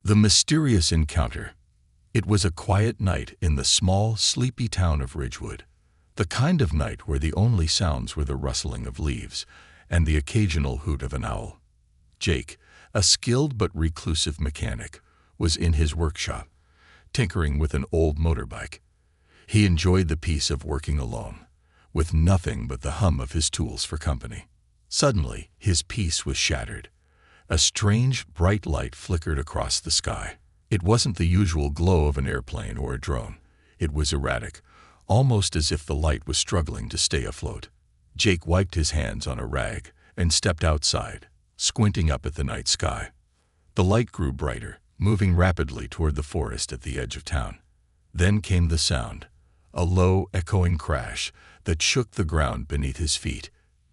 The mysterious encounter. It was a quiet night in the small, sleepy town of Ridgewood. The kind of night where the only sounds were the rustling of leaves and the occasional hoot of an owl. Jake, a skilled but reclusive mechanic, was in his workshop, tinkering with an old motorbike. He enjoyed the peace of working alone, with nothing but the hum of his tools for company. Suddenly, his peace was shattered. A strange, bright light flickered across the sky. It wasn't the usual glow of an airplane or a drone. It was erratic, almost as if the light was struggling to stay afloat. Jake wiped his hands on a rag and stepped outside, squinting up at the night sky. The light grew brighter, moving rapidly toward the forest at the edge of town. Then came the sound, a low, echoing crash that shook the ground beneath his feet.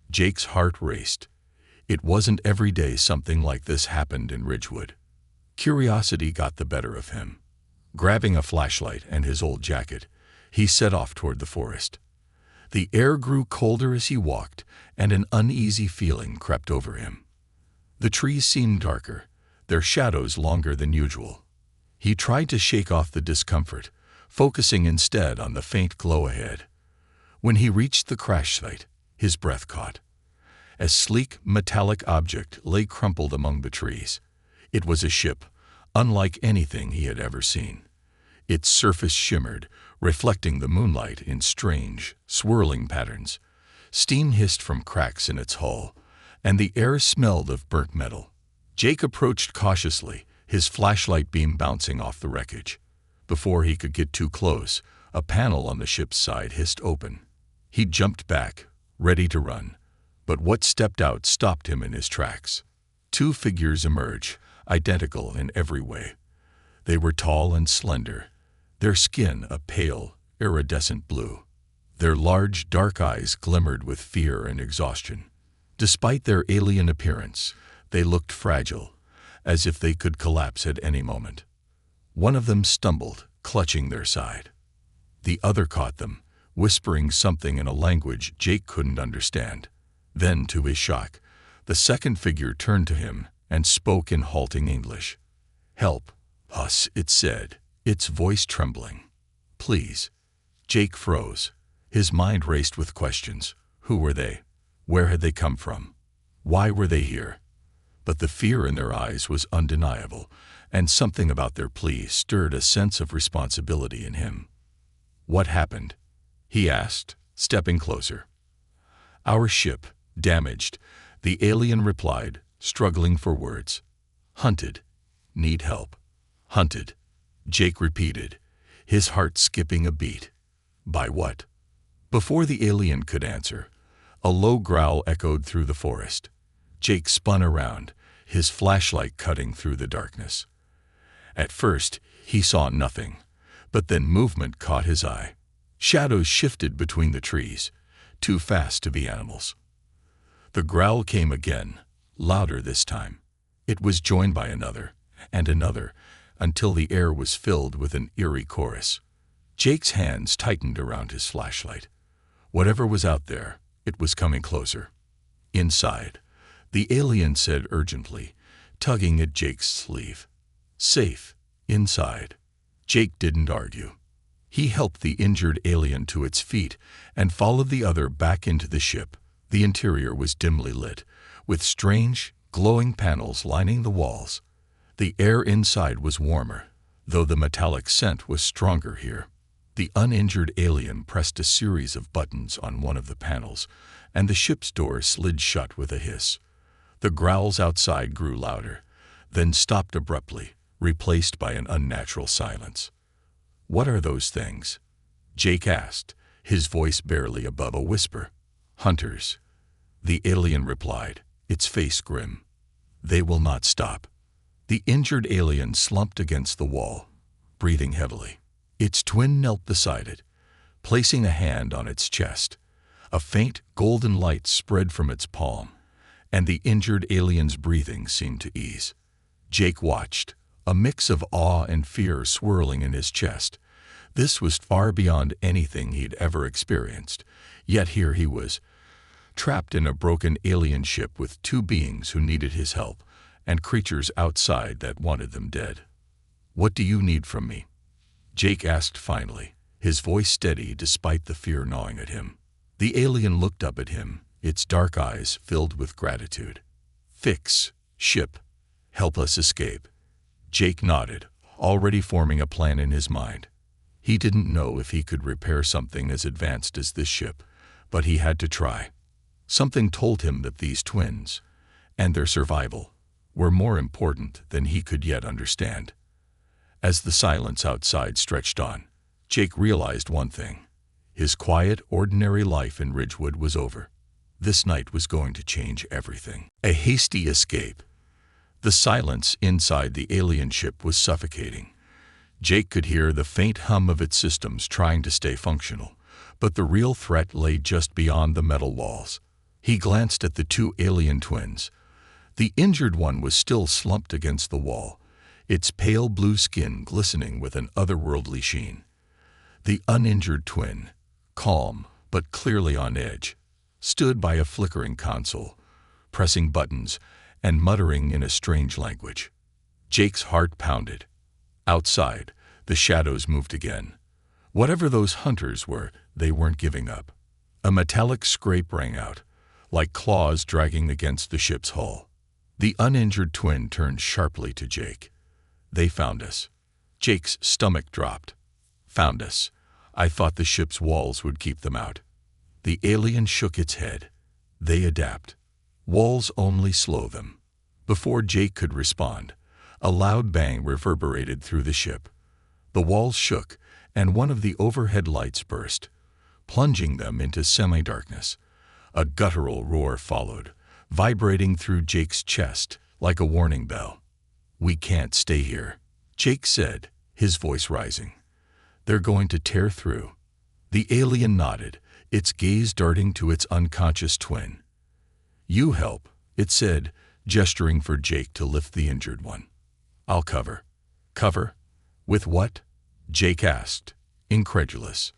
Jake's heart raced. It wasn't every day something like this happened in Ridgewood. Curiosity got the better of him. Grabbing a flashlight and his old jacket, he set off toward the forest. The air grew colder as he walked, and an uneasy feeling crept over him. The trees seemed darker, their shadows longer than usual. He tried to shake off the discomfort, focusing instead on the faint glow ahead. When he reached the crash site, his breath caught. A sleek, metallic object lay crumpled among the trees. It was a ship, unlike anything he had ever seen. Its surface shimmered, reflecting the moonlight in strange, swirling patterns. Steam hissed from cracks in its hull, and the air smelled of burnt metal. Jake approached cautiously, his flashlight beam bouncing off the wreckage. Before he could get too close, a panel on the ship's side hissed open. He jumped back, ready to run. But what stepped out stopped him in his tracks. Two figures emerged, identical in every way. They were tall and slender, their skin a pale, iridescent blue. Their large, dark eyes glimmered with fear and exhaustion. Despite their alien appearance, they looked fragile, as if they could collapse at any moment. One of them stumbled, clutching their side. The other caught them, whispering something in a language Jake couldn't understand. Then, to his shock, the second figure turned to him and spoke in halting English. "Help us," it said, its voice trembling. "Please." Jake froze. His mind raced with questions. Who were they? Where had they come from? Why were they here? But the fear in their eyes was undeniable, and something about their plea stirred a sense of responsibility in him. "What happened?" he asked, stepping closer. "Our ship. Damaged," the alien replied, struggling for words. "Hunted. Need help." "Hunted," Jake repeated, his heart skipping a beat. "By what?" Before the alien could answer, a low growl echoed through the forest. Jake spun around, his flashlight cutting through the darkness. At first, he saw nothing, but then movement caught his eye. Shadows shifted between the trees, too fast to be animals. The growl came again, louder this time. It was joined by another, and another, until the air was filled with an eerie chorus. Jake's hands tightened around his flashlight. Whatever was out there, it was coming closer. "Inside," the alien said urgently, tugging at Jake's sleeve. "Safe, inside." Jake didn't argue. He helped the injured alien to its feet and followed the other back into the ship. The interior was dimly lit, with strange, glowing panels lining the walls. The air inside was warmer, though the metallic scent was stronger here. The uninjured alien pressed a series of buttons on one of the panels, and the ship's door slid shut with a hiss. The growls outside grew louder, then stopped abruptly, replaced by an unnatural silence. "What are those things?" Jake asked, his voice barely above a whisper. "Hunters," the alien replied, its face grim. "They will not stop." The injured alien slumped against the wall, breathing heavily. Its twin knelt beside it, placing a hand on its chest. A faint, golden light spread from its palm, and the injured alien's breathing seemed to ease. Jake watched, a mix of awe and fear swirling in his chest. This was far beyond anything he'd ever experienced, yet here he was, trapped in a broken alien ship with two beings who needed his help, and creatures outside that wanted them dead. "What do you need from me?" Jake asked finally, his voice steady despite the fear gnawing at him. The alien looked up at him, its dark eyes filled with gratitude. "Fix ship. Help us escape." Jake nodded, already forming a plan in his mind. He didn't know if he could repair something as advanced as this ship, but he had to try. Something told him that these twins, and their survival, were more important than he could yet understand. As the silence outside stretched on, Jake realized one thing. His quiet, ordinary life in Ridgewood was over. This night was going to change everything. A hasty escape. The silence inside the alien ship was suffocating. Jake could hear the faint hum of its systems trying to stay functional, but the real threat lay just beyond the metal walls. He glanced at the two alien twins. The injured one was still slumped against the wall, its pale blue skin glistening with an otherworldly sheen. The uninjured twin, calm but clearly on edge, stood by a flickering console, pressing buttons and muttering in a strange language. Jake's heart pounded. Outside, the shadows moved again. Whatever those hunters were, they weren't giving up. A metallic scrape rang out, like claws dragging against the ship's hull. The uninjured twin turned sharply to Jake. "They found us." Jake's stomach dropped. "Found us. I thought the ship's walls would keep them out." The alien shook its head. "They adapt. Walls only slow them." Before Jake could respond, a loud bang reverberated through the ship. The walls shook, and one of the overhead lights burst, plunging them into semi-darkness. A guttural roar followed, vibrating through Jake's chest like a warning bell. "We can't stay here," Jake said, his voice rising. "They're going to tear through." The alien nodded, its gaze darting to its unconscious twin. "You help," it said, gesturing for Jake to lift the injured one. "I'll cover." "Cover? With what?" Jake asked, incredulous.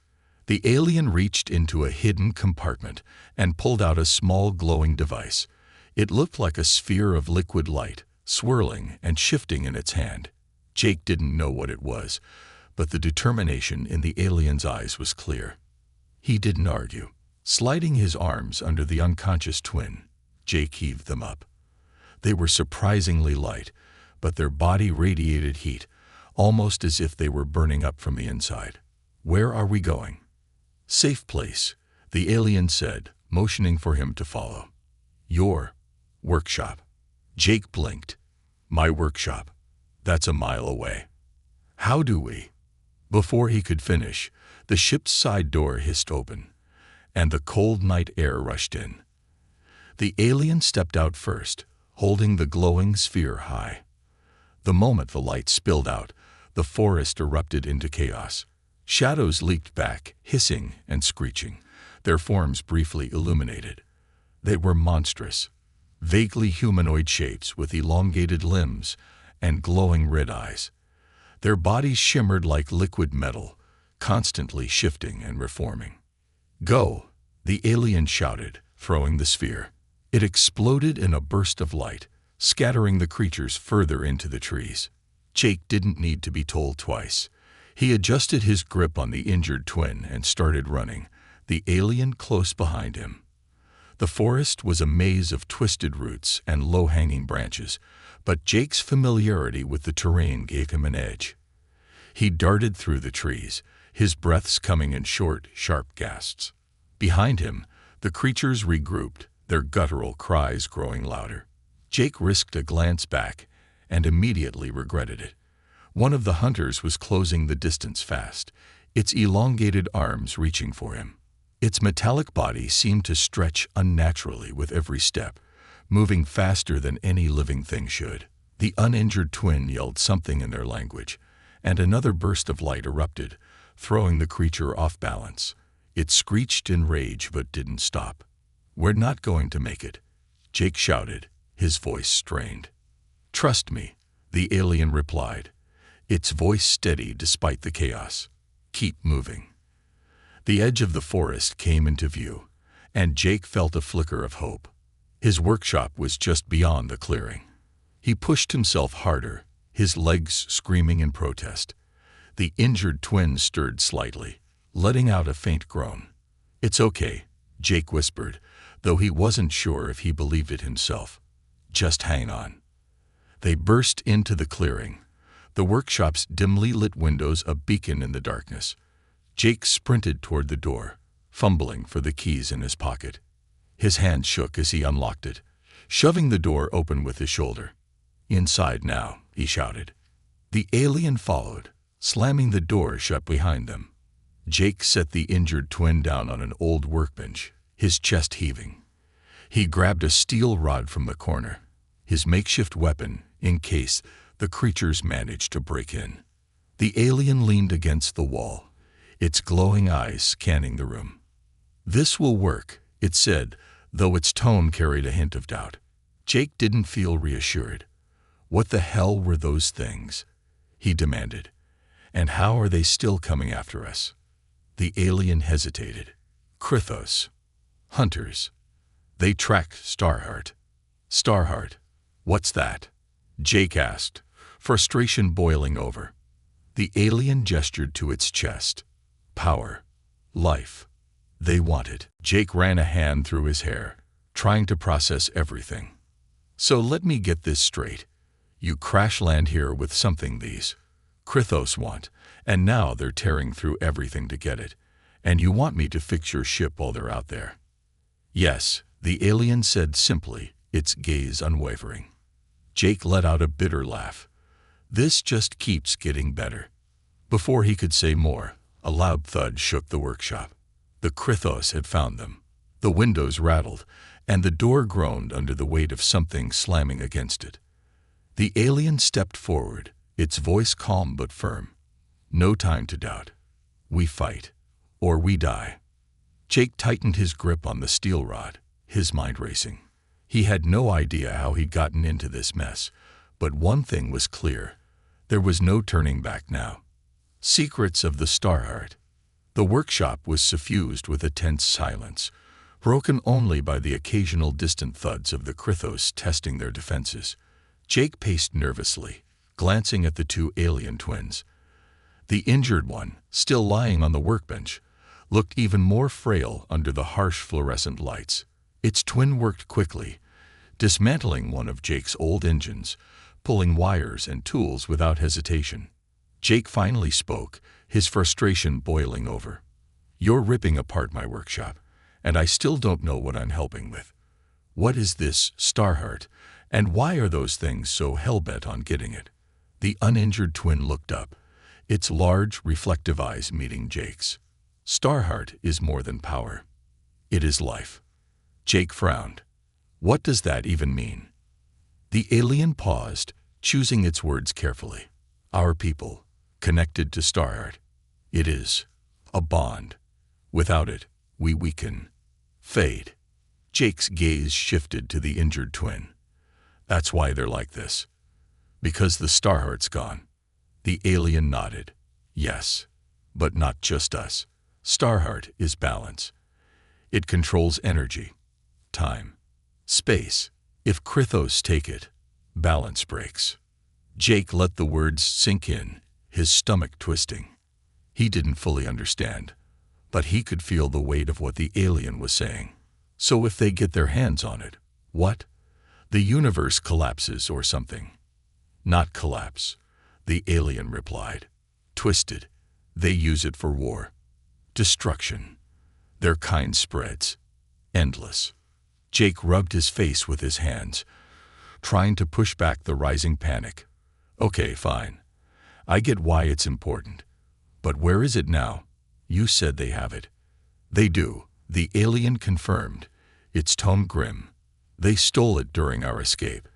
The alien reached into a hidden compartment and pulled out a small glowing device. It looked like a sphere of liquid light, swirling and shifting in its hand. Jake didn't know what it was, but the determination in the alien's eyes was clear. He didn't argue. Sliding his arms under the unconscious twin, Jake heaved them up. They were surprisingly light, but their body radiated heat, almost as if they were burning up from the inside. "Where are we going?" "Safe place," the alien said, motioning for him to follow. "Your workshop." Jake blinked. "My workshop? That's a mile away." "How do we?" Before he could finish, the ship's side door hissed open, and the cold night air rushed in. The alien stepped out first, holding the glowing sphere high. The moment the light spilled out, the forest erupted into chaos. Shadows leaped back, hissing and screeching, their forms briefly illuminated. They were monstrous, vaguely humanoid shapes with elongated limbs and glowing red eyes. Their bodies shimmered like liquid metal, constantly shifting and reforming. "Go!" the alien shouted, throwing the sphere. It exploded in a burst of light, scattering the creatures further into the trees. Jake didn't need to be told twice. He adjusted his grip on the injured twin and started running, the alien close behind him. The forest was a maze of twisted roots and low-hanging branches, but Jake's familiarity with the terrain gave him an edge. He darted through the trees, his breaths coming in short, sharp gasps. Behind him, the creatures regrouped, their guttural cries growing louder. Jake risked a glance back and immediately regretted it. One of the hunters was closing the distance fast, its elongated arms reaching for him. Its metallic body seemed to stretch unnaturally with every step, moving faster than any living thing should. The uninjured twin yelled something in their language, and another burst of light erupted, throwing the creature off balance. It screeched in rage but didn't stop. "We're not going to make it," Jake shouted, his voice strained. "Trust me," the alien replied, its voice steady despite the chaos. "Keep moving." The edge of the forest came into view, and Jake felt a flicker of hope. His workshop was just beyond the clearing. He pushed himself harder, his legs screaming in protest. The injured twin stirred slightly, letting out a faint groan. "It's okay," Jake whispered, though he wasn't sure if he believed it himself. "Just hang on." They burst into the clearing, the workshop's dimly lit windows a beacon in the darkness. Jake sprinted toward the door, fumbling for the keys in his pocket. His hand shook as he unlocked it, shoving the door open with his shoulder. "Inside now," he shouted. The alien followed, slamming the door shut behind them. Jake set the injured twin down on an old workbench, his chest heaving. He grabbed a steel rod from the corner, his makeshift weapon in case the creatures managed to break in. The alien leaned against the wall, its glowing eyes scanning the room. "This will work," it said, though its tone carried a hint of doubt. Jake didn't feel reassured. "What the hell were those things?" he demanded. "And how are they still coming after us?" The alien hesitated. "Krythos. Hunters. They tracked Starheart." "Starheart? What's that?" Jake asked, frustration boiling over. The alien gestured to its chest. "Power. Life. They want it." Jake ran a hand through his hair, trying to process everything. "So let me get this straight. You crash land here with something these Krythos want, and now they're tearing through everything to get it, and you want me to fix your ship while they're out there?" "Yes," the alien said simply, its gaze unwavering. Jake let out a bitter laugh. "This just keeps getting better." Before he could say more, a loud thud shook the workshop. The Krythos had found them. The windows rattled, and the door groaned under the weight of something slamming against it. The alien stepped forward, its voice calm but firm. "No time to doubt. We fight, or we die." Jake tightened his grip on the steel rod, his mind racing. He had no idea how he'd gotten into this mess, but one thing was clear. There was no turning back now. Secrets of the Starheart. The workshop was suffused with a tense silence, broken only by the occasional distant thuds of the Krythos testing their defenses. Jake paced nervously, glancing at the two alien twins. The injured one, still lying on the workbench, looked even more frail under the harsh fluorescent lights. Its twin worked quickly, dismantling one of Jake's old engines, pulling wires and tools without hesitation. Jake finally spoke, his frustration boiling over. "You're ripping apart my workshop, and I still don't know what I'm helping with. What is this Starheart, and why are those things so hell-bent on getting it?" The uninjured twin looked up, its large, reflective eyes meeting Jake's. "Starheart is more than power. It is life." Jake frowned. "What does that even mean?" The alien paused, choosing its words carefully. "Our people, connected to Starheart. It is a bond. Without it, we weaken, fade." Jake's gaze shifted to the injured twin. "That's why they're like this. Because the Starheart's gone." The alien nodded. "Yes, but not just us. Starheart is balance. It controls energy, time, space. If Krythos take it, balance breaks." Jake let the words sink in, his stomach twisting. He didn't fully understand, but he could feel the weight of what the alien was saying. "So if they get their hands on it, what? The universe collapses or something?" "Not collapse," the alien replied. "Twisted. They use it for war. Destruction. Their kind spreads. Endless." Jake rubbed his face with his hands, trying to push back the rising panic. "Okay, fine. I get why it's important. But where is it now? You said they have it." "They do," the alien confirmed, its tone grim. "They stole it during our escape,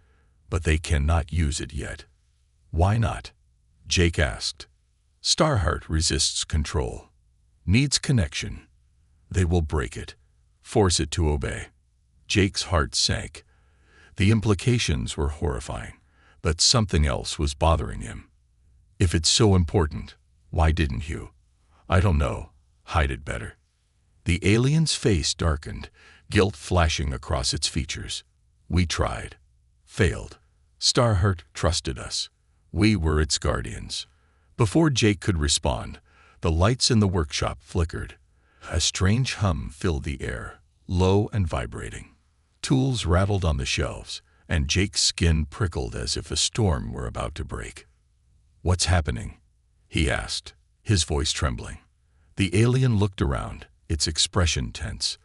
but they cannot use it yet." "Why not?" Jake asked. "Starheart resists control. Needs connection. They will break it, force it to obey." Jake's heart sank. The implications were horrifying, but something else was bothering him. "If it's so important, why didn't you, I don't know, hide it better?" The alien's face darkened, guilt flashing across its features. "We tried. Failed. Starheart trusted us. We were its guardians. Before Jake could respond, the lights in the workshop flickered. A strange hum filled the air, low and vibrating. Tools rattled on the shelves, and Jake's skin prickled as if a storm were about to break. "What's happening?" he asked, his voice trembling. The alien looked around, its expression tense.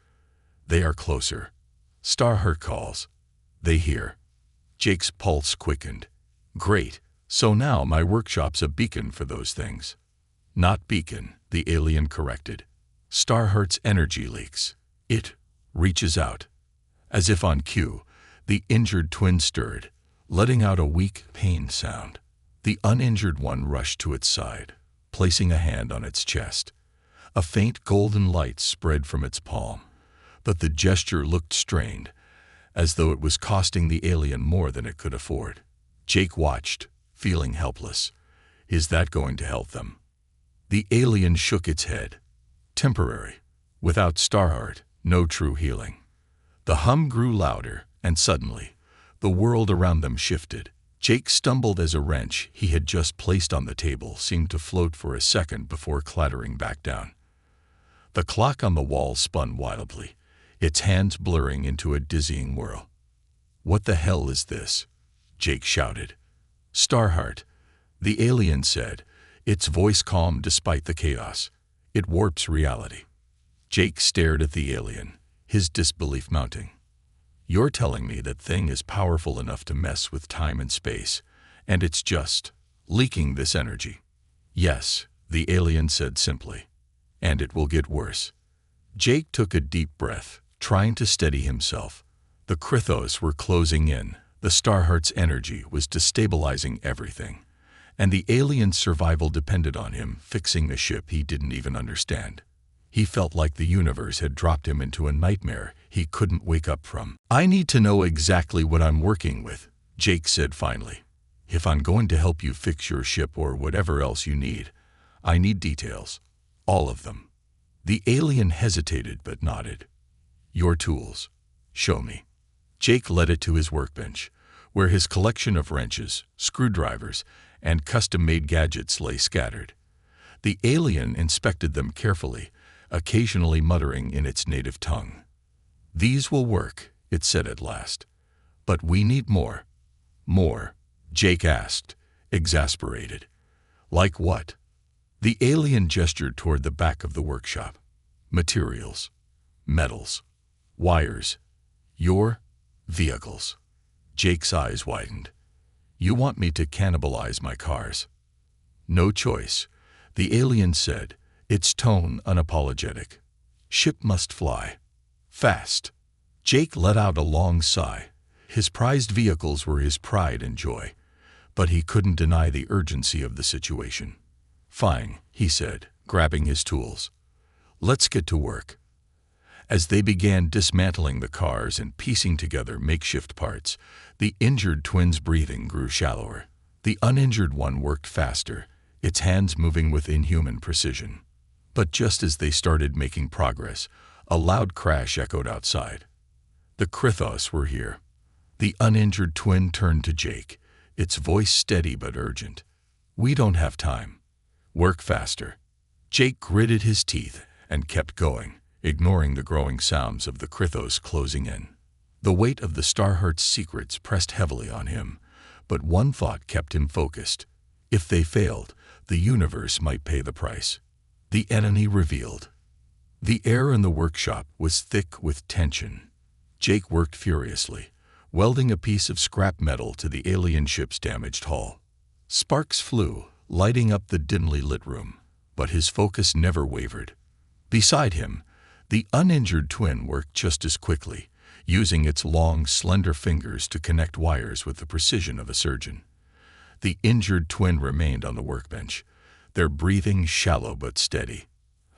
"They are closer." Starheart calls. "They hear." Jake's pulse quickened. "Great, so now my workshop's a beacon for those things." "Not beacon," the alien corrected. "Starheart's energy leaks. It reaches out." As if on cue, the injured twin stirred, letting out a weak, pained sound. The uninjured one rushed to its side, placing a hand on its chest. A faint golden light spread from its palm, but the gesture looked strained, as though it was costing the alien more than it could afford. Jake watched, feeling helpless. Is that going to help them? The alien shook its head. Temporary. Without Starheart, no true healing. The hum grew louder, and suddenly, the world around them shifted. Jake stumbled as a wrench he had just placed on the table seemed to float for a second before clattering back down. The clock on the wall spun wildly, its hands blurring into a dizzying whirl. "What the hell is this?" Jake shouted. "Starheart," the alien said, its voice calm despite the chaos. "It warps reality." Jake stared at the alien, his disbelief mounting. "You're telling me that thing is powerful enough to mess with time and space, and it's just leaking this energy?" "Yes," the alien said simply. "And it will get worse." Jake took a deep breath, trying to steady himself. The Krythos were closing in, the Starheart's energy was destabilizing everything, and the alien's survival depended on him fixing a ship he didn't even understand. He felt like the universe had dropped him into a nightmare he couldn't wake up from. "I need to know exactly what I'm working with," Jake said finally. "If I'm going to help you fix your ship or whatever else you need, I need details. All of them." The alien hesitated but nodded. "Your tools. Show me." Jake led it to his workbench, where his collection of wrenches, screwdrivers, and custom-made gadgets lay scattered. The alien inspected them carefully, occasionally muttering in its native tongue. "These will work," it said at last. "But we need more." "More?" Jake asked, exasperated. "Like what?" The alien gestured toward the back of the workshop. "Materials. Metals. Wires. Your vehicles." Jake's eyes widened. "You want me to cannibalize my cars?" "No choice," the alien said, its tone unapologetic. "Ship must fly. Fast." Jake let out a long sigh. His prized vehicles were his pride and joy, but he couldn't deny the urgency of the situation. "Fine," he said, grabbing his tools. "Let's get to work." As they began dismantling the cars and piecing together makeshift parts, the injured twin's breathing grew shallower. The uninjured one worked faster, its hands moving with inhuman precision. But just as they started making progress, a loud crash echoed outside. The Krythos were here. The uninjured twin turned to Jake, its voice steady but urgent. "We don't have time. Work faster." Jake gritted his teeth and kept going, ignoring the growing sounds of the Krythos closing in. The weight of the Starheart's secrets pressed heavily on him, but one thought kept him focused. If they failed, the universe might pay the price. The enemy revealed. The air in the workshop was thick with tension. Jake worked furiously, welding a piece of scrap metal to the alien ship's damaged hull. Sparks flew, lighting up the dimly lit room, but his focus never wavered. Beside him, the uninjured twin worked just as quickly, using its long, slender fingers to connect wires with the precision of a surgeon. The injured twin remained on the workbench, their breathing shallow but steady.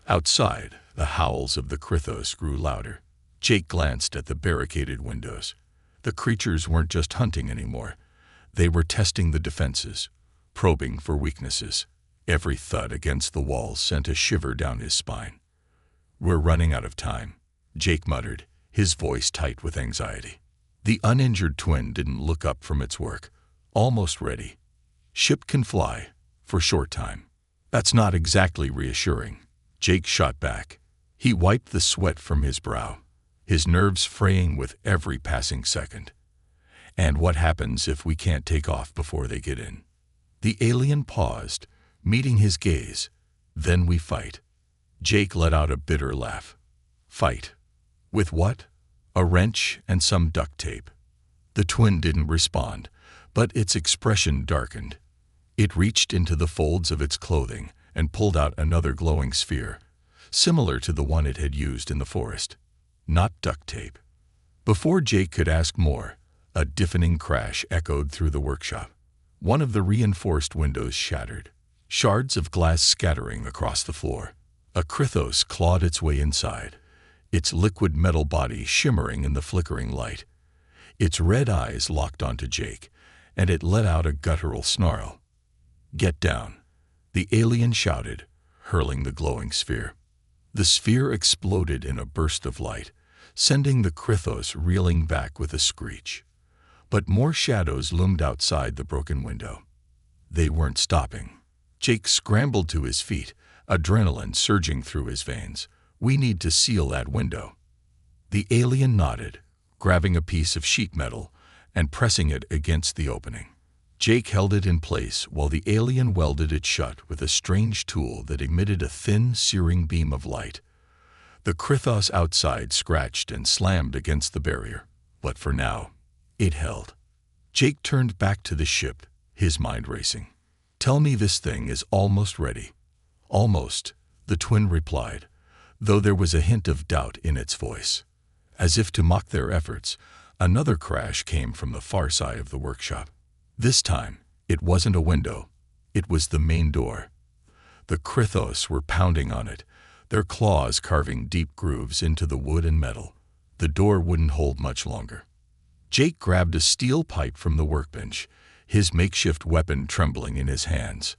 Outside, the howls of the Krythos grew louder. Jake glanced at the barricaded windows. The creatures weren't just hunting anymore. They were testing the defenses, probing for weaknesses. Every thud against the walls sent a shiver down his spine. "We're running out of time," Jake muttered, his voice tight with anxiety. The uninjured twin didn't look up from its work, almost ready. Ship can fly, for short time. That's not exactly reassuring, Jake shot back. He wiped the sweat from his brow, his nerves fraying with every passing second. And what happens if we can't take off before they get in? The alien paused, meeting his gaze. Then we fight. Jake let out a bitter laugh. Fight? With what? A wrench and some duct tape. The twin didn't respond, but its expression darkened. It reached into the folds of its clothing and pulled out another glowing sphere, similar to the one it had used in the forest. Not duct tape. Before Jake could ask more, a deafening crash echoed through the workshop. One of the reinforced windows shattered, shards of glass scattering across the floor. A Krithos clawed its way inside, its liquid metal body shimmering in the flickering light. Its red eyes locked onto Jake, and it let out a guttural snarl. "Get down," the alien shouted, hurling the glowing sphere. The sphere exploded in a burst of light, sending the Krithos reeling back with a screech. But more shadows loomed outside the broken window. They weren't stopping. Jake scrambled to his feet, adrenaline surging through his veins. "We need to seal that window." The alien nodded, grabbing a piece of sheet metal and pressing it against the opening. Jake held it in place while the alien welded it shut with a strange tool that emitted a thin, searing beam of light. The Krithos outside scratched and slammed against the barrier, but for now, it held. Jake turned back to the ship, his mind racing. "Tell me this thing is almost ready." "Almost," the twin replied, though there was a hint of doubt in its voice. As if to mock their efforts, another crash came from the far side of the workshop. This time, it wasn't a window. It was the main door. The Krithos were pounding on it, their claws carving deep grooves into the wood and metal. The door wouldn't hold much longer. Jake grabbed a steel pipe from the workbench, his makeshift weapon trembling in his hands.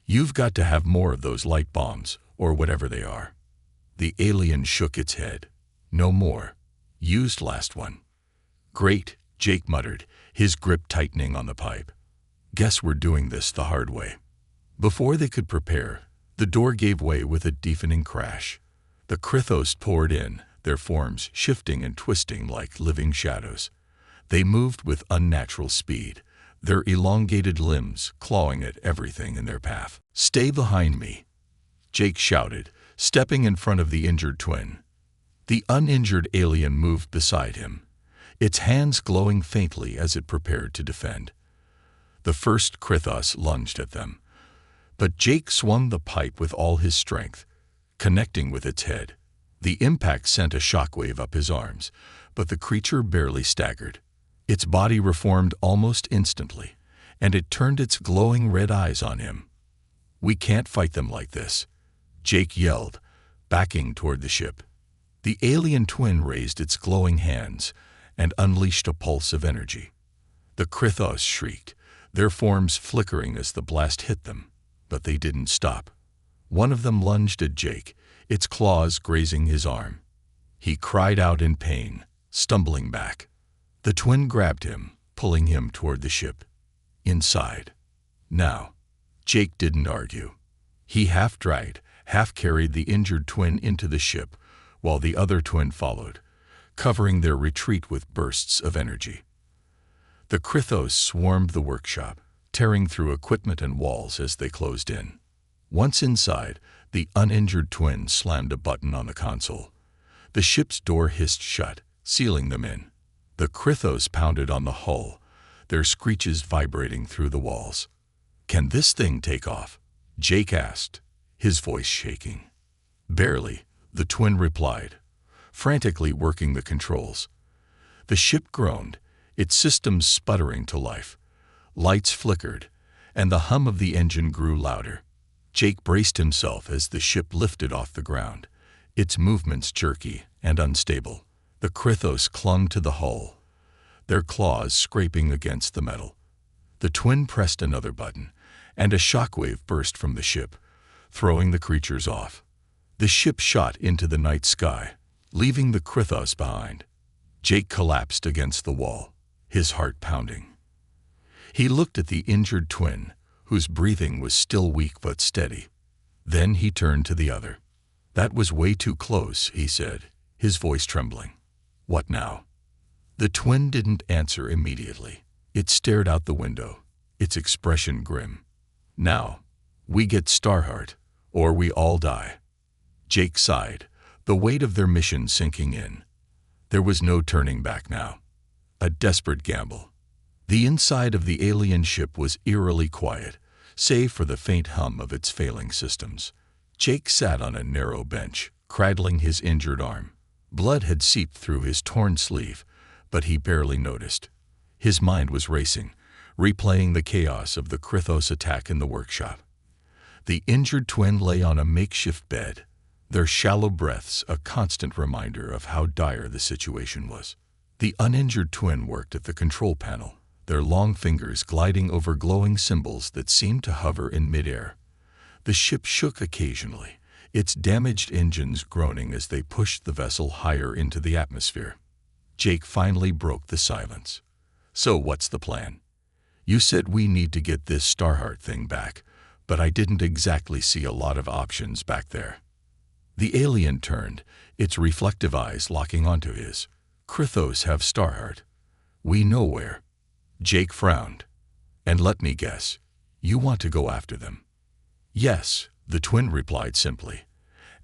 "You've got to have more of those light bombs, or whatever they are." The alien shook its head. "No more. Used last one." "Great," Jake muttered, his grip tightening on the pipe. "Guess we're doing this the hard way." Before they could prepare, the door gave way with a deafening crash. The Krithos poured in, their forms shifting and twisting like living shadows. They moved with unnatural speed, their elongated limbs clawing at everything in their path. "Stay behind me," Jake shouted, stepping in front of the injured twin. The uninjured alien moved beside him, its hands glowing faintly as it prepared to defend. The first Krithos lunged at them, but Jake swung the pipe with all his strength, connecting with its head. The impact sent a shockwave up his arms, but the creature barely staggered. Its body reformed almost instantly, and it turned its glowing red eyes on him. "We can't fight them like this," Jake yelled, backing toward the ship. The alien twin raised its glowing hands and unleashed a pulse of energy. The Krithos shrieked, their forms flickering as the blast hit them, but they didn't stop. One of them lunged at Jake, its claws grazing his arm. He cried out in pain, stumbling back. The twin grabbed him, pulling him toward the ship. Inside. Now. Jake didn't argue. He half-dragged, half-carried the injured twin into the ship, while the other twin followed, covering their retreat with bursts of energy. The Krithos swarmed the workshop, tearing through equipment and walls as they closed in. Once inside, the uninjured twin slammed a button on the console. The ship's door hissed shut, sealing them in. The Krithos pounded on the hull, their screeches vibrating through the walls. "Can this thing take off?" Jake asked, his voice shaking. "Barely," the twin replied, frantically working the controls. The ship groaned, its systems sputtering to life. Lights flickered, and the hum of the engine grew louder. Jake braced himself as the ship lifted off the ground, its movements jerky and unstable. The Krithos clung to the hull, their claws scraping against the metal. The twin pressed another button, and a shockwave burst from the ship, throwing the creatures off. The ship shot into the night sky, leaving the Krithos behind. Jake collapsed against the wall, his heart pounding. He looked at the injured twin, whose breathing was still weak but steady. Then he turned to the other. "That was way too close," he said, his voice trembling. "What now?" The twin didn't answer immediately. It stared out the window, its expression grim. "Now, we get Starheart, or we all die." Jake sighed, the weight of their mission sinking in. There was no turning back now. A desperate gamble. The inside of the alien ship was eerily quiet, save for the faint hum of its failing systems. Jake sat on a narrow bench, cradling his injured arm. Blood had seeped through his torn sleeve, but he barely noticed. His mind was racing, replaying the chaos of the Krythos attack in the workshop. The injured twin lay on a makeshift bed, their shallow breaths a constant reminder of how dire the situation was. The uninjured twin worked at the control panel, their long fingers gliding over glowing symbols that seemed to hover in midair. The ship shook occasionally, its damaged engines groaning as they pushed the vessel higher into the atmosphere. Jake finally broke the silence. "So what's the plan? You said we need to get this Starheart thing back, but I didn't exactly see a lot of options back there." The alien turned, its reflective eyes locking onto his. "Krythos have Starheart. We know where." Jake frowned. "And let me guess, you want to go after them?" "Yes," the twin replied simply,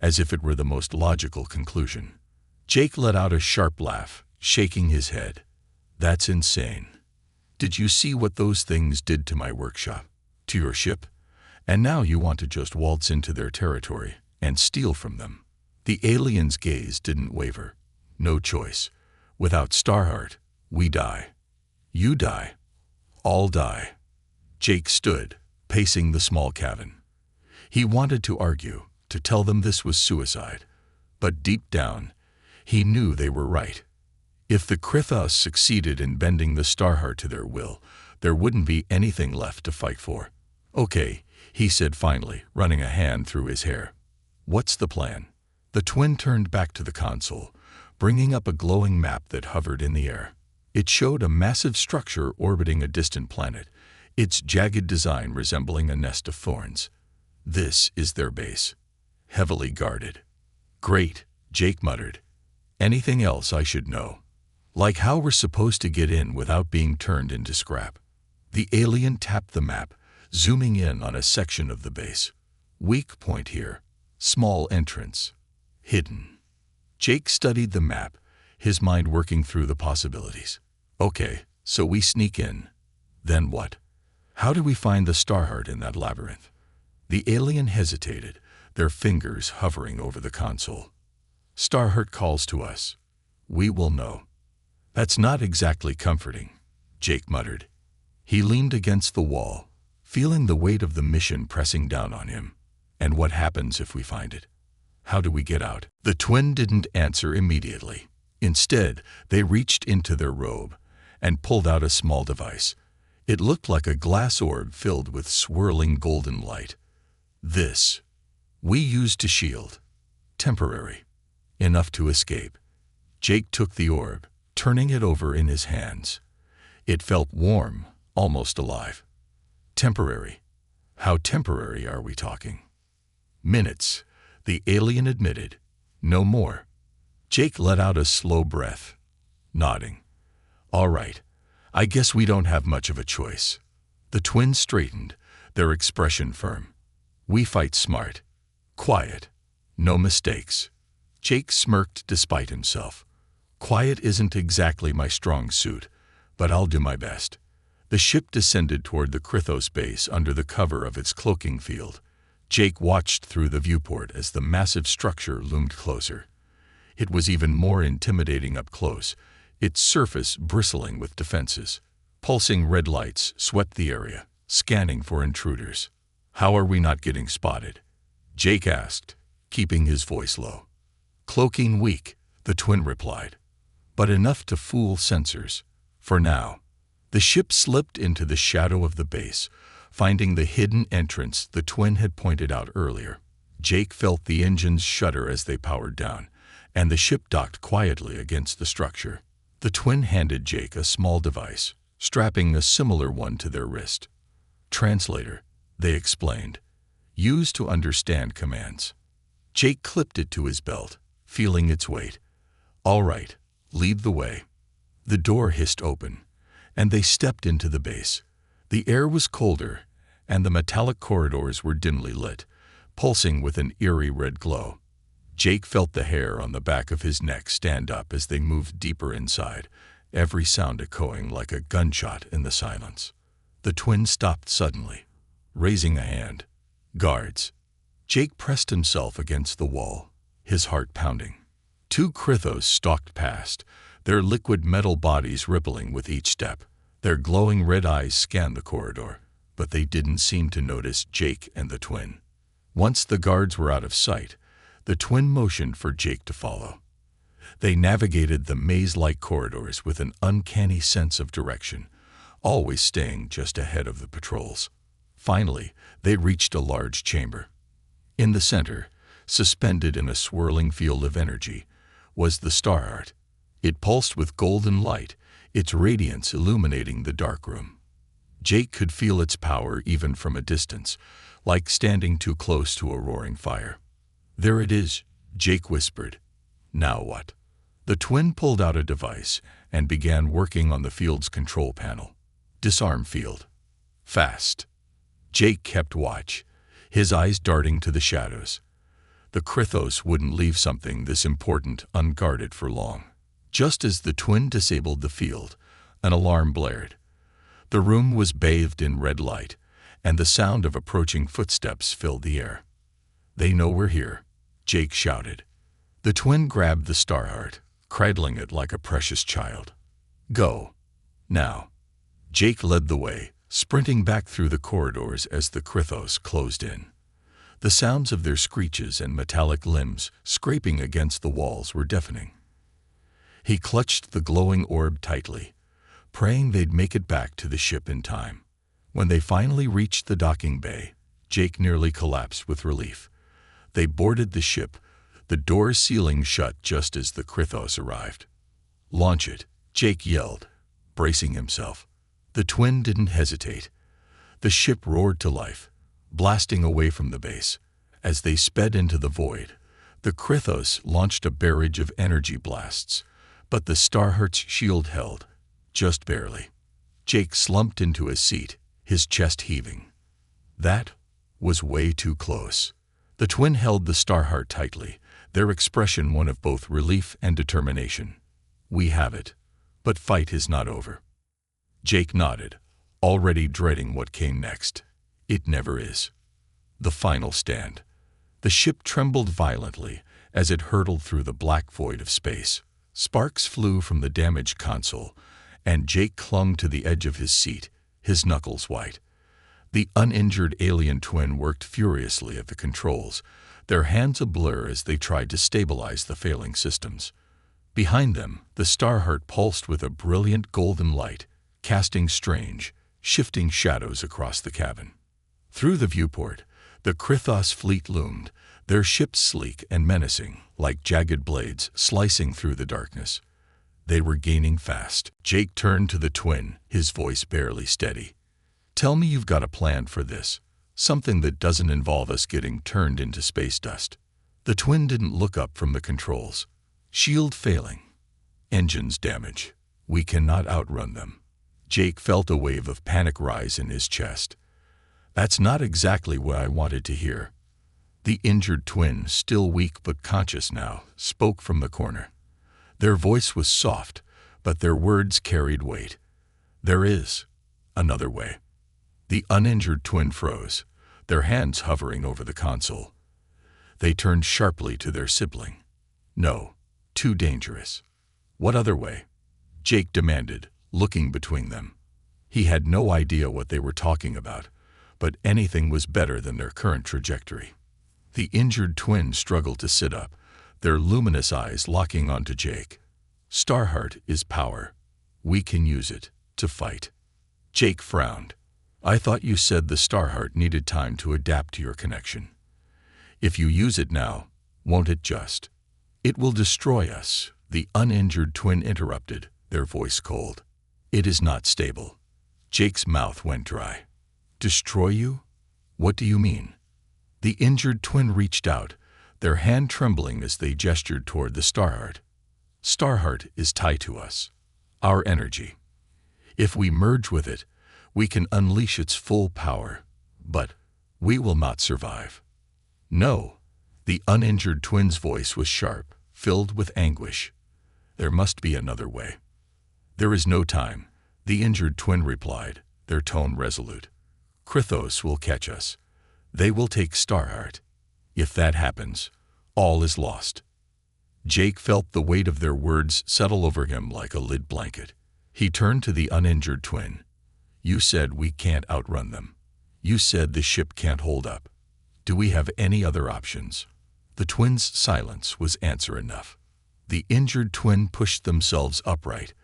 as if it were the most logical conclusion. Jake let out a sharp laugh, shaking his head. "That's insane. Did you see what those things did to my workshop, to your ship? And now you want to just waltz into their territory and steal from them?" The alien's gaze didn't waver. "No choice. Without Starheart, we die. You die. All die." Jake stood, pacing the small cabin. He wanted to argue, to tell them this was suicide, but deep down, he knew they were right. If the Krythos succeeded in bending the Starheart to their will, there wouldn't be anything left to fight for. "Okay," he said finally, running a hand through his hair. "What's the plan?" The twin turned back to the console, bringing up a glowing map that hovered in the air. It showed a massive structure orbiting a distant planet, its jagged design resembling a nest of thorns. "This is their base. Heavily guarded." "Great," Jake muttered. "Anything else I should know? Like how we're supposed to get in without being turned into scrap?" The alien tapped the map, zooming in on a section of the base. "Weak point here. Small entrance. Hidden." Jake studied the map, his mind working through the possibilities. "Okay, so we sneak in. Then what? How do we find the Starheart in that labyrinth?" The alien hesitated, their fingers hovering over the console. "Starheart calls to us. We will know." "That's not exactly comforting," Jake muttered. He leaned against the wall, feeling the weight of the mission pressing down on him. "And what happens if we find it? How do we get out?" The twin didn't answer immediately. Instead, they reached into their robe and pulled out a small device. It looked like a glass orb filled with swirling golden light. "This we used to shield. Temporary. Enough to escape." Jake took the orb, turning it over in his hands. It felt warm, almost alive. "Temporary. How temporary are we talking?" "Minutes," the alien admitted. "No more." Jake let out a slow breath, nodding. "All right, I guess we don't have much of a choice." The twins straightened, their expression firm. "We fight smart. Quiet. No mistakes." Jake smirked despite himself. "Quiet isn't exactly my strong suit, but I'll do my best." The ship descended toward the Krythos base under the cover of its cloaking field. Jake watched through the viewport as the massive structure loomed closer. It was even more intimidating up close, its surface bristling with defenses. Pulsing red lights swept the area, scanning for intruders. "How are we not getting spotted?" Jake asked, keeping his voice low. "Cloaking weak," the twin replied, "but enough to fool sensors. For now." The ship slipped into the shadow of the base, finding the hidden entrance the twin had pointed out earlier. Jake felt the engines shudder as they powered down, and the ship docked quietly against the structure. The twin handed Jake a small device, strapping a similar one to their wrist. Translator, they explained, used to understand commands. Jake clipped it to his belt, feeling its weight. All right, lead the way. The door hissed open, and they stepped into the base. The air was colder, and the metallic corridors were dimly lit, pulsing with an eerie red glow. Jake felt the hair on the back of his neck stand up as they moved deeper inside, every sound echoing like a gunshot in the silence. The twins stopped suddenly, raising a hand. Guards. Jake pressed himself against the wall, his heart pounding. Two Krithos stalked past, their liquid metal bodies rippling with each step. Their glowing red eyes scanned the corridor, but they didn't seem to notice Jake and the twin. Once the guards were out of sight, the twin motioned for Jake to follow. They navigated the maze-like corridors with an uncanny sense of direction, always staying just ahead of the patrols. Finally, they reached a large chamber. In the center, suspended in a swirling field of energy, was the star heart. It pulsed with golden light, its radiance illuminating the dark room. Jake could feel its power even from a distance, like standing too close to a roaring fire. There it is, Jake whispered. Now what? The twin pulled out a device and began working on the field's control panel. Disarm field. Fast. Jake kept watch, his eyes darting to the shadows. The Krithos wouldn't leave something this important unguarded for long. Just as the twin disabled the field, an alarm blared. The room was bathed in red light, and the sound of approaching footsteps filled the air. They know we're here, Jake shouted. The twin grabbed the star heart, cradling it like a precious child. Go. Now. Jake led the way, sprinting back through the corridors as the Krithos closed in. The sounds of their screeches and metallic limbs scraping against the walls were deafening. He clutched the glowing orb tightly, praying they'd make it back to the ship in time. When they finally reached the docking bay, Jake nearly collapsed with relief. They boarded the ship, the doors sealing shut just as the Krithos arrived. Launch it, Jake yelled, bracing himself. The twin didn't hesitate. The ship roared to life, blasting away from the base. As they sped into the void, the Krithos launched a barrage of energy blasts, but the Starheart's shield held, just barely. Jake slumped into his seat, his chest heaving. That was way too close. The twin held the Starheart tightly, their expression one of both relief and determination. We have it, but fight is not over. Jake nodded, already dreading what came next. It never is. The final stand. The ship trembled violently as it hurtled through the black void of space. Sparks flew from the damaged console, and Jake clung to the edge of his seat, his knuckles white. The uninjured alien twin worked furiously at the controls, their hands a blur as they tried to stabilize the failing systems. Behind them, the Starheart pulsed with a brilliant golden light, casting strange, shifting shadows across the cabin. Through the viewport, the Krithos fleet loomed, their ships sleek and menacing, like jagged blades slicing through the darkness. They were gaining fast. Jake turned to the twin, his voice barely steady. Tell me you've got a plan for this, something that doesn't involve us getting turned into space dust. The twin didn't look up from the controls. Shield failing. Engines damage. We cannot outrun them. Jake felt a wave of panic rise in his chest. That's not exactly what I wanted to hear. The injured twin, still weak but conscious now, spoke from the corner. Their voice was soft, but their words carried weight. There is another way. The uninjured twin froze, their hands hovering over the console. They turned sharply to their sibling. No, too dangerous. What other way? Jake demanded, looking between them. He had no idea what they were talking about, but anything was better than their current trajectory. The injured twin struggled to sit up, their luminous eyes locking onto Jake. Starheart is power. We can use it to fight. Jake frowned. I thought you said the Starheart needed time to adapt to your connection. If you use it now, won't it just? It will destroy us, the uninjured twin interrupted, their voice cold. It is not stable. Jake's mouth went dry. Destroy you? What do you mean? The injured twin reached out, their hand trembling as they gestured toward the Starheart. Starheart is tied to us. Our energy. If we merge with it, we can unleash its full power. But we will not survive. No. The uninjured twin's voice was sharp, filled with anguish. There must be another way. There is no time, the injured twin replied, their tone resolute. Krythos will catch us. They will take Starheart. If that happens, all is lost. Jake felt the weight of their words settle over him like a lid blanket. He turned to the uninjured twin. You said we can't outrun them. You said the ship can't hold up. Do we have any other options? The twins' silence was answer enough. The injured twin pushed themselves upright,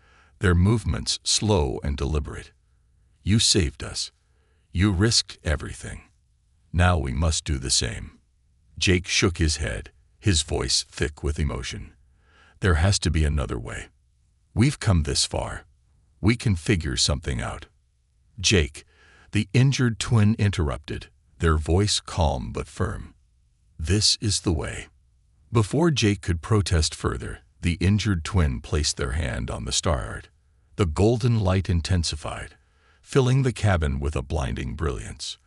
their movements slow and deliberate. You saved us. You risked everything. Now we must do the same. Jake shook his head, his voice thick with emotion. There has to be another way. We've come this far. We can figure something out. Jake, the injured twin interrupted, their voice calm but firm. This is the way. Before Jake could protest further, the injured twin placed their hand on the Starheart. The golden light intensified, filling the cabin with a blinding brilliance.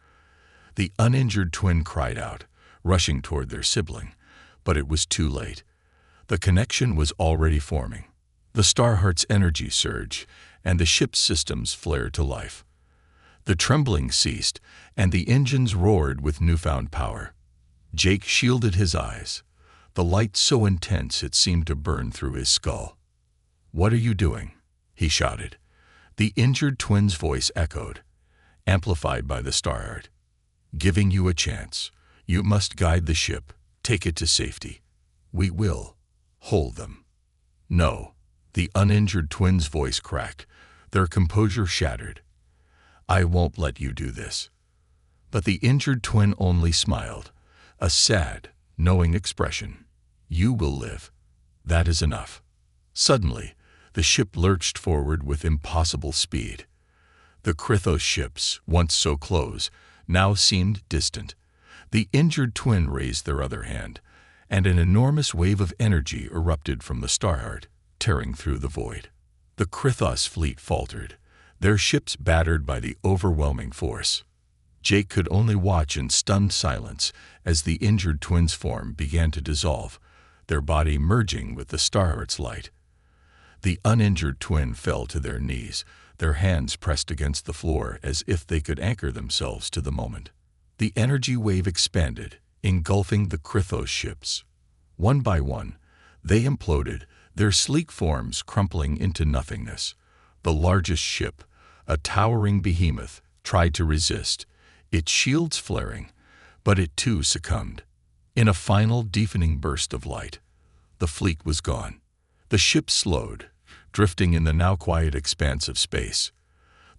The uninjured twin cried out, rushing toward their sibling, but it was too late. The connection was already forming. The Starheart's energy surged, and the ship's systems flared to life. The trembling ceased, and the engines roared with newfound power. Jake shielded his eyes, the light so intense it seemed to burn through his skull. What are you doing? He shouted. The injured twin's voice echoed, amplified by the Starheart. Giving you a chance. You must guide the ship, take it to safety. We will. Hold them. No. The uninjured twin's voice cracked, their composure shattered. I won't let you do this. But the injured twin only smiled, a sad, knowing expression. You will live. That is enough. Suddenly, the ship lurched forward with impossible speed. The Krythos ships, once so close, now seemed distant. The injured twin raised their other hand, and an enormous wave of energy erupted from the Starheart, tearing through the void. The Krythos fleet faltered, their ships battered by the overwhelming force. Jake could only watch in stunned silence as the injured twin's form began to dissolve, their body merging with the Starheart's light. The uninjured twin fell to their knees, their hands pressed against the floor as if they could anchor themselves to the moment. The energy wave expanded, engulfing the Krythos ships. One by one, they imploded, their sleek forms crumpling into nothingness. The largest ship, a towering behemoth, tried to resist, its shields flaring, but it too succumbed. In a final deafening burst of light, the fleet was gone. The ship slowed, drifting in the now quiet expanse of space.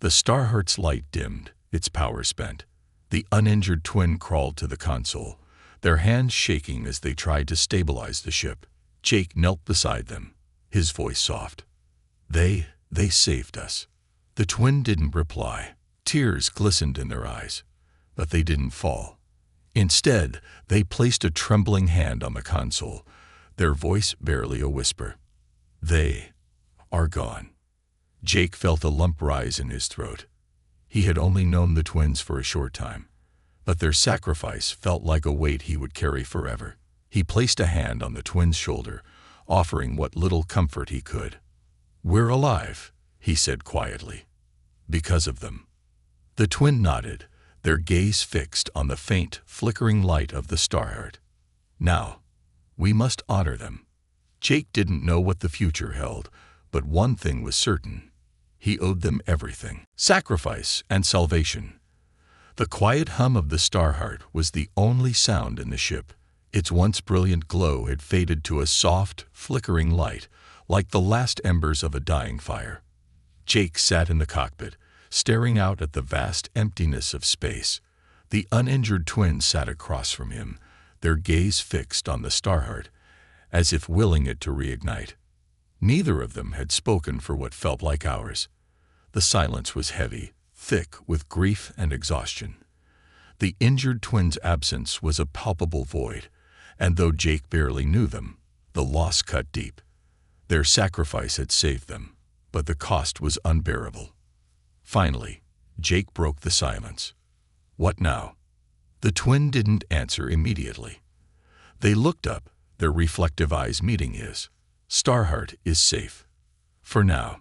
The Starheart's light dimmed, its power spent. The uninjured twin crawled to the console, their hands shaking as they tried to stabilize the ship. Jake knelt beside them, his voice soft. They saved us. The twin didn't reply. Tears glistened in their eyes, but they didn't fall. Instead, they placed a trembling hand on the console, their voice barely a whisper. They are gone. Jake felt a lump rise in his throat. He had only known the twins for a short time, but their sacrifice felt like a weight he would carry forever. He placed a hand on the twins' shoulder, offering what little comfort he could. We're alive, he said quietly. Because of them. The twin nodded, their gaze fixed on the faint, flickering light of the Starheart. Now, we must honor them. Jake didn't know what the future held, but one thing was certain. He owed them everything. Sacrifice and salvation. The quiet hum of the Starheart was the only sound in the ship. Its once brilliant glow had faded to a soft, flickering light, like the last embers of a dying fire. Jake sat in the cockpit, staring out at the vast emptiness of space. The uninjured twins sat across from him, their gaze fixed on the Starheart, as if willing it to reignite. Neither of them had spoken for what felt like hours. The silence was heavy, thick with grief and exhaustion. The injured twins' absence was a palpable void, and though Jake barely knew them, the loss cut deep. Their sacrifice had saved them, but the cost was unbearable. Finally, Jake broke the silence. "What now?" The twin didn't answer immediately. They looked up, their reflective eyes meeting his. "Starheart is safe. For now."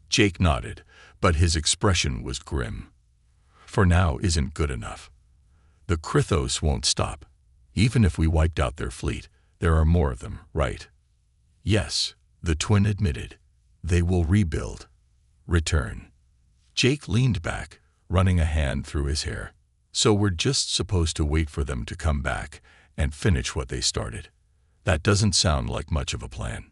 Jake nodded, but his expression was grim. "For now isn't good enough. The Krythos won't stop. Even if we wiped out their fleet, there are more of them, right?" "Yes," the twin admitted. "They will rebuild. Return." Jake leaned back, running a hand through his hair. "So we're just supposed to wait for them to come back and finish what they started? That doesn't sound like much of a plan."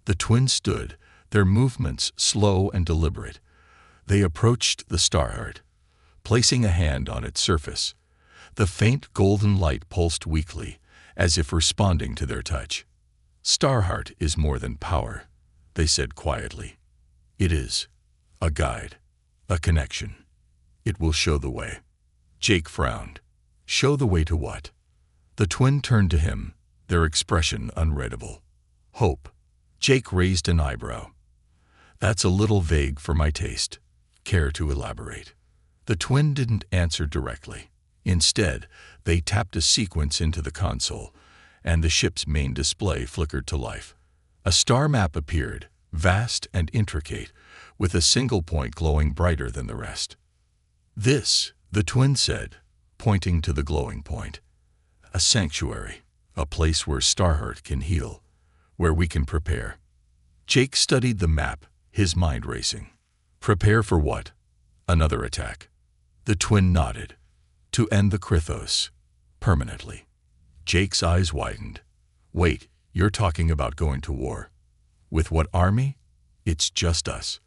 The twins stood, their movements slow and deliberate. They approached the Starheart, placing a hand on its surface. The faint golden light pulsed weakly, as if responding to their touch. "Starheart is more than power," they said quietly. "It is a guide, a connection. It will show the way." Jake frowned. "Show the way to what?" The twin turned to him, their expression unreadable. "Hope." Jake raised an eyebrow. "That's a little vague for my taste. Care to elaborate?" The twin didn't answer directly. Instead, they tapped a sequence into the console, and the ship's main display flickered to life. A star map appeared, vast and intricate, with a single point glowing brighter than the rest. "This," the twin said, pointing to the glowing point. "A sanctuary, a place where Starheart can heal, where we can prepare." Jake studied the map, his mind racing. "Prepare for what? Another attack?" The twin nodded. "To end the Krythos. Permanently." Jake's eyes widened. "Wait, you're talking about going to war? With what army?" "It's just us."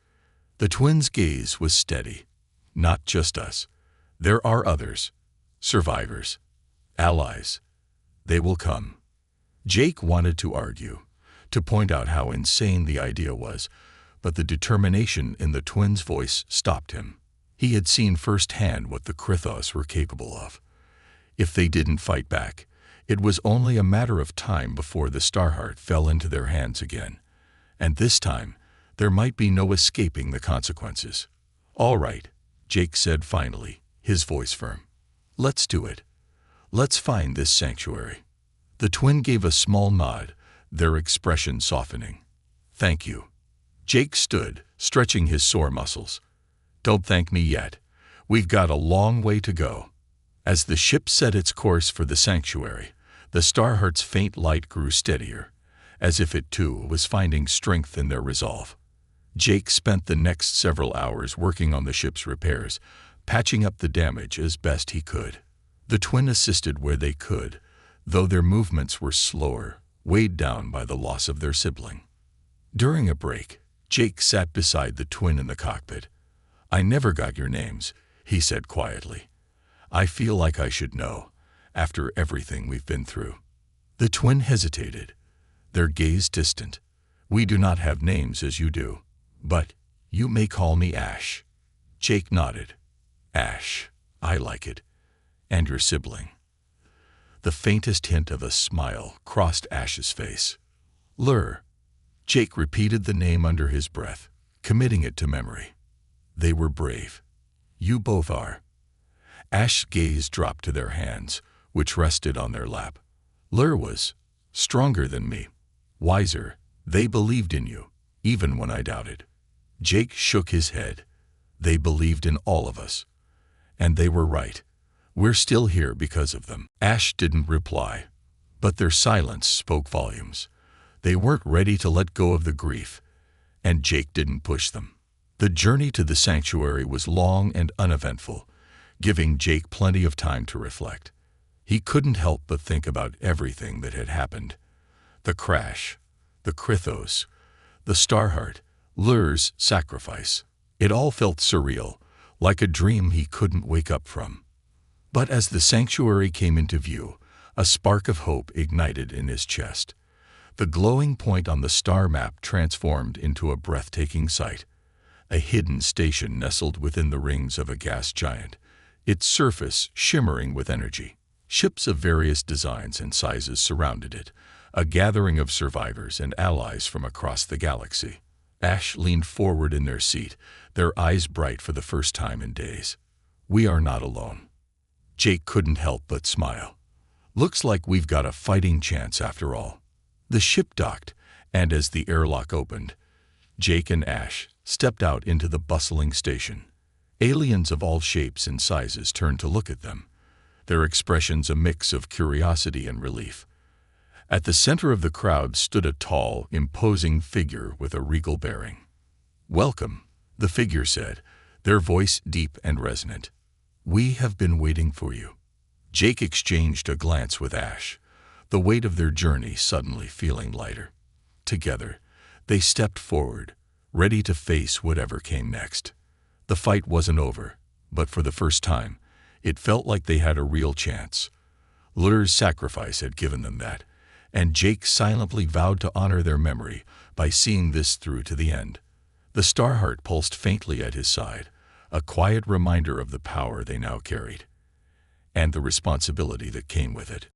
The twins' gaze was steady. "Not just us. There are others. Survivors. Allies. They will come." Jake wanted to argue, to point out how insane the idea was, but the determination in the twins' voice stopped him. He had seen firsthand what the Krythos were capable of. If they didn't fight back, it was only a matter of time before the Starheart fell into their hands again. And this time, there might be no escaping the consequences. "All right," Jake said finally, his voice firm. "Let's do it. Let's find this sanctuary." The twin gave a small nod, their expression softening. "Thank you." Jake stood, stretching his sore muscles. "Don't thank me yet. We've got a long way to go." As the ship set its course for the sanctuary, the Starheart's faint light grew steadier, as if it too was finding strength in their resolve. Jake spent the next several hours working on the ship's repairs, patching up the damage as best he could. The twin assisted where they could, though their movements were slower, weighed down by the loss of their sibling. During a break, Jake sat beside the twin in the cockpit. "I never got your names," he said quietly. "I feel like I should know, after everything we've been through." The twin hesitated, their gaze distant. "We do not have names as you do, but you may call me Ash." Jake nodded. "Ash, I like it. And your sibling?" The faintest hint of a smile crossed Ash's face. "Lur." Jake repeated the name under his breath, committing it to memory. "They were brave. You both are." Ash's gaze dropped to their hands, which rested on their lap. "Lur was stronger than me, wiser. They believed in you, even when I doubted." Jake shook his head. "They believed in all of us. And they were right. We're still here because of them." Ash didn't reply, but their silence spoke volumes. They weren't ready to let go of the grief, and Jake didn't push them. The journey to the sanctuary was long and uneventful, giving Jake plenty of time to reflect. He couldn't help but think about everything that had happened. The crash, the Krythos, the Starheart, Lur's sacrifice. It all felt surreal, like a dream he couldn't wake up from. But as the sanctuary came into view, a spark of hope ignited in his chest. The glowing point on the star map transformed into a breathtaking sight. a hidden station nestled within the rings of a gas giant, its surface shimmering with energy. Ships of various designs and sizes surrounded it, a gathering of survivors and allies from across the galaxy. Ash leaned forward in their seat, their eyes bright for the first time in days. "We are not alone." Jake couldn't help but smile. "Looks like we've got a fighting chance after all." The ship docked, and as the airlock opened, Jake and Ash stepped out into the bustling station. Aliens of all shapes and sizes turned to look at them, their expressions a mix of curiosity and relief. At the center of the crowd stood a tall, imposing figure with a regal bearing. "Welcome," the figure said, their voice deep and resonant. "We have been waiting for you." Jake exchanged a glance with Ash, the weight of their journey suddenly feeling lighter. Together, they stepped forward, ready to face whatever came next. The fight wasn't over, but for the first time, it felt like they had a real chance. Lur's sacrifice had given them that, and Jake silently vowed to honor their memory by seeing this through to the end. The Starheart pulsed faintly at his side, a quiet reminder of the power they now carried, and the responsibility that came with it.